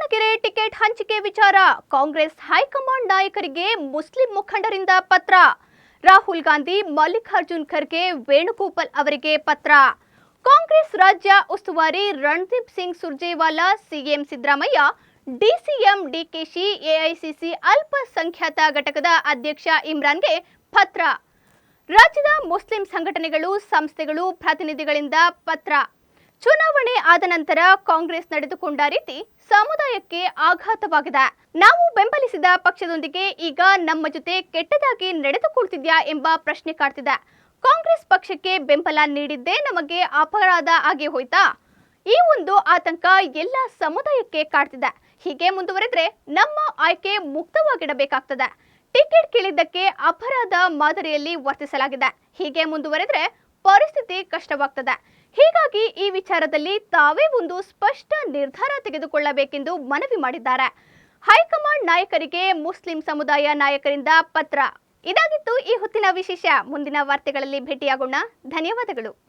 Davanagere ticket ಹಂಚಿಕೆ ವಿಚಾರ Congress high command ನಾಯಕರಿಗೆ ಮುಸ್ಲಿಂ ಮುಖಂಡರಿಂದ ಪತ್ರ. ರಾಹುಲ್ ಗಾಂಧಿ, ಮಲ್ಲಿಕಾರ್ಜುನ್ ಖರ್ಗೆ, ವೇಣುಗೋಪಾಲ್ ಅವರಿಗೆ ಪತ್ರ. ಕಾಂಗ್ರೆಸ್ ರಾಜ್ಯ ಉಸ್ತುವಾರಿ Randeep Singh Surjewala, CM Siddaramaiah, DCM DKShi, AICC ಅಲ್ಪಸಂಖ್ಯಾತ ಘಟಕದ ಅಧ್ಯಕ್ಷ ಇಮ್ರಾನ್ಗೆ ಪತ್ರ. ರಾಜ್ಯದ ಮುಸ್ಲಿಂ ಸಂಘಟನೆಗಳು, ಸಂಸ್ಥೆಗಳು, ಪ್ರತಿನಿಧಿಗಳಿಂದ ಪತ್ರ. ಚುನಾವಣೆ ಆದ ನಂತರ ಕಾಂಗ್ರೆಸ್ ನಡೆದುಕೊಂಡ ರೀತಿ ಸಮುದಾಯಕ್ಕೆ ಆಘಾತವಾಗಿದೆ. ನಾವು ಬೆಂಬಲಿಸಿದ ಪಕ್ಷದೊಂದಿಗೆ ಈಗ ನಮ್ಮ ಜೊತೆ ಕೆಟ್ಟದಾಗಿ ನಡೆದುಕೊಳ್ತಿದ್ಯಾ ಎಂಬ ಪ್ರಶ್ನೆ ಕಾಡ್ತಿದೆ. ಕಾಂಗ್ರೆಸ್ ಪಕ್ಷಕ್ಕೆ ಬೆಂಬಲ ನೀಡಿದ್ದೇ ನಮಗೆ ಅಪರಾಧ ಆಗಿ ಹೋಯ್ತಾ? ಈ ಒಂದು ಆತಂಕ ಎಲ್ಲ ಸಮುದಾಯಕ್ಕೆ ಕಾಡ್ತಿದೆ. ಹೀಗೆ ಮುಂದುವರೆದ್ರೆ ನಮ್ಮ ಆಯ್ಕೆ ಮುಕ್ತವಾಗಿಡಬೇಕಾಗ್ತದೆ. ಟಿಕೆಟ್ ಕೇಳಿದ್ದಕ್ಕೆ ಅಪರಾಧ ಮಾದರಿಯಲ್ಲಿ ವರ್ತಿಸಲಾಗಿದೆ. ಹೀಗೆ ಮುಂದುವರೆದ್ರೆ ಪರಿಸ್ಥಿತಿ ಕಷ್ಟವಾಗ್ತದೆ. ಹೀಗಾಗಿ ಈ ವಿಚಾರದಲ್ಲಿ ತಾವೇ ಒಂದು ಸ್ಪಷ್ಟ ನಿರ್ಧಾರ ತೆಗೆದುಕೊಳ್ಳಬೇಕೆಂದು ಮನವಿ ಮಾಡಿದ್ದಾರೆ. ಹೈಕಮಾಂಡ್ ನಾಯಕರಿಗೆ ಮುಸ್ಲಿಂ ಸಮುದಾಯ ನಾಯಕರಿಂದ ಪತ್ರ. ಇದಾಗಿತ್ತು ಈ ಹೊತ್ತಿನ ವಿಶೇಷ. ಮುಂದಿನ ವಾರ್ತೆಗಳಲ್ಲಿ ಭೇಟಿಯಾಗೋಣ. ಧನ್ಯವಾದಗಳು.